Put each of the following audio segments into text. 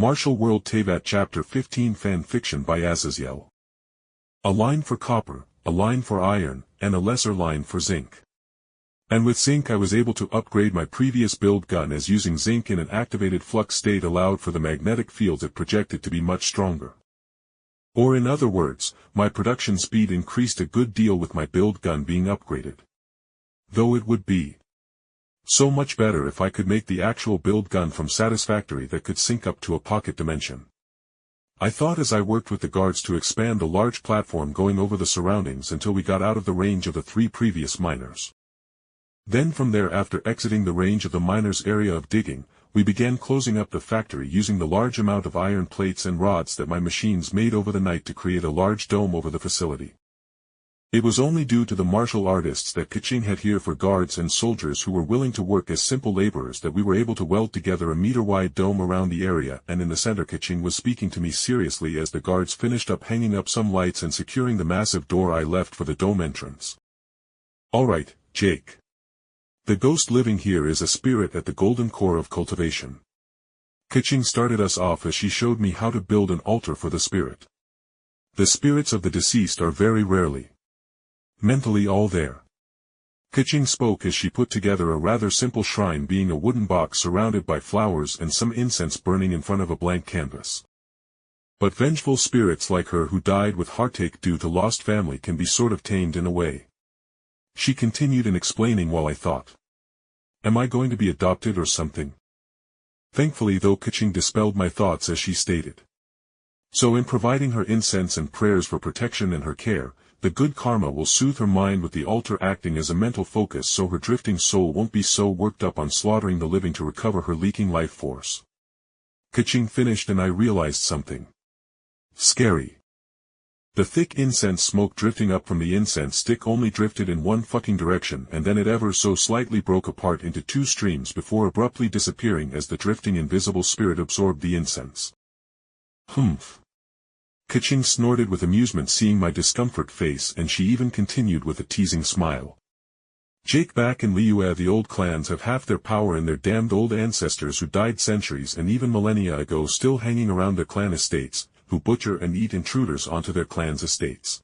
Martial World Teyvat Chapter 15 Fan Fiction by Azazyel. A line for copper, a line for iron, and a lesser line for zinc. And with zinc I was able to upgrade my previous build gun, as using zinc in an activated flux state allowed for the magnetic fields it projected to be much stronger. Or in other words, my production speed increased a good deal with my build gun being upgraded. Though it would be so much better if I could make the actual build gun from Satisfactory that could sync up to a pocket dimension. I thought as I worked with the guards to expand the large platform going over the surroundings until we got out of the range of the 3 previous miners. Then from there, after exiting the range of the miners' area of digging, we began closing up the factory using the large amount of iron plates and rods that my machines made over the night to create a large dome over the facility. It was only due to the martial artists that Kaching had here for guards and soldiers who were willing to work as simple laborers that we were able to weld together a meter-wide dome around the area, and in the center Kaching was speaking to me seriously as the guards finished up hanging up some lights and securing the massive door I left for the dome entrance. "Alright, Jake. The ghost living here is a spirit at the golden core of cultivation." Kaching started us off as she showed me how to build an altar for the spirit. The spirits of the deceased are very rarely mentally all there. Kaching spoke as she put together a rather simple shrine, being a wooden box surrounded by flowers and some incense burning in front of a blank canvas. But vengeful spirits like her who died with heartache due to lost family can be sort of tamed in a way. She continued in explaining while I thought, "Am I going to be adopted or something?" Thankfully though, Kaching dispelled my thoughts as she stated. So in providing her incense and prayers for protection and her care, the good karma will soothe her mind, with the altar acting as a mental focus so her drifting soul won't be so worked up on slaughtering the living to recover her leaking life force. Kaching finished and I realized something scary. The thick incense smoke drifting up from the incense stick only drifted in one fucking direction, and then it ever so slightly broke apart into 2 streams before abruptly disappearing as the drifting invisible spirit absorbed the incense. Humph. Kaching snorted with amusement seeing my discomfort face, and she even continued with a teasing smile. "Jake, back in Liyue the old clans have half their power in their damned old ancestors who died centuries and even millennia ago still hanging around their clan estates, who butcher and eat intruders onto their clan's estates.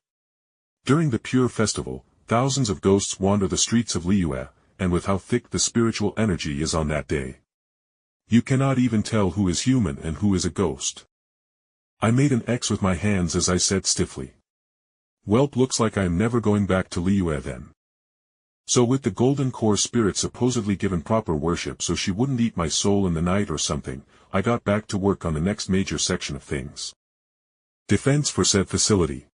During the Pure Festival, thousands of ghosts wander the streets of Liyue, and with how thick the spiritual energy is on that day, you cannot even tell who is human and who is a ghost." I made an X with my hands as I said stiffly, "Welp, looks like I am never going back to Liyue then." So with the golden core spirit supposedly given proper worship so she wouldn't eat my soul in the night or something, I got back to work on the next major section of things. Defense for said facility.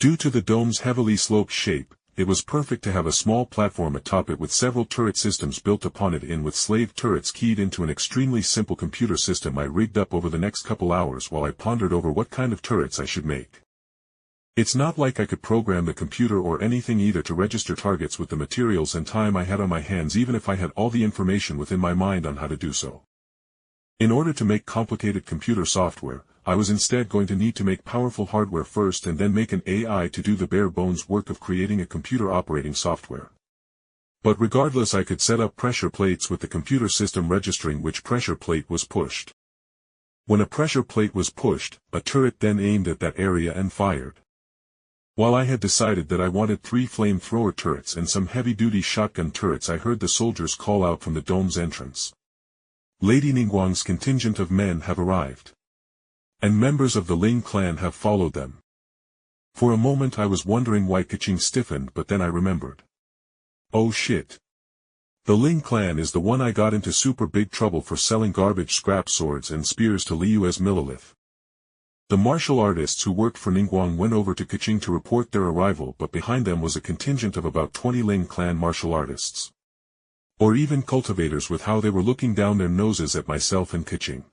Due to the dome's heavily sloped shape, it was perfect to have a small platform atop it with several turret systems built upon it with slave turrets keyed into an extremely simple computer system I rigged up over the next couple hours while I pondered over what kind of turrets I should make. It's not like I could program the computer or anything either to register targets with the materials and time I had on my hands, even if I had all the information within my mind on how to do so. In order to make complicated computer software, I was instead going to need to make powerful hardware first and then make an AI to do the bare bones work of creating a computer operating software. But regardless, I could set up pressure plates with the computer system registering which pressure plate was pushed. When a pressure plate was pushed, a turret then aimed at that area and fired. While I had decided that I wanted 3 flamethrower turrets and some heavy-duty shotgun turrets, I heard the soldiers call out from the dome's entrance. "Lady Ningguang's contingent of men have arrived. And members of the Ling clan have followed them." For a moment I was wondering why Kaching stiffened, but then I remembered. Oh shit. The Ling clan is the one I got into super big trouble for selling garbage scrap swords and spears to Liyue's Millilith. The martial artists who worked for Ningguang went over to Kaching to report their arrival, but behind them was a contingent of about 20 Ling clan martial artists. Or even cultivators, with how they were looking down their noses at myself and Kaching.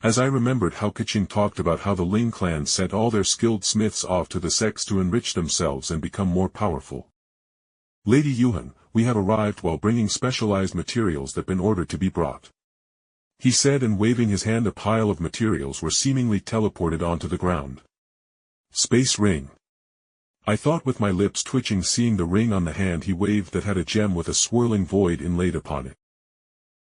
As I remembered how Kaching talked about how the Ling clan sent all their skilled smiths off to the sects to enrich themselves and become more powerful. "Lady Yuhan, we have arrived while bringing specialized materials that been ordered to be brought," he said, and waving his hand a pile of materials were seemingly teleported onto the ground. "Space ring." I thought with my lips twitching seeing the ring on the hand he waved that had a gem with a swirling void inlaid upon it.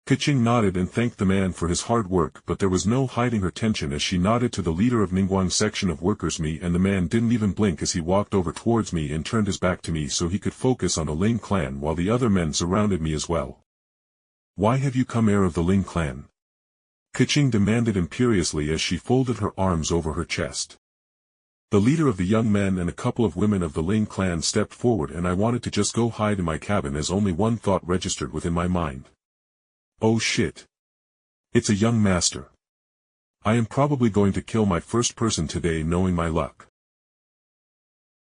Keqing nodded and thanked the man for his hard work, but there was no hiding her tension as she nodded to the leader of Ningguang's section of workers. Me and the man didn't even blink as he walked over towards me and turned his back to me so he could focus on the Ling clan while the other men surrounded me as well. Why have you come, heir of the Ling clan? Keqing demanded imperiously as she folded her arms over her chest. The leader of the young men and a couple of women of the Ling clan stepped forward, and I wanted to just go hide in my cabin as only one thought registered within my mind. Oh shit. It's a young master. I am probably going to kill my first person today, knowing my luck.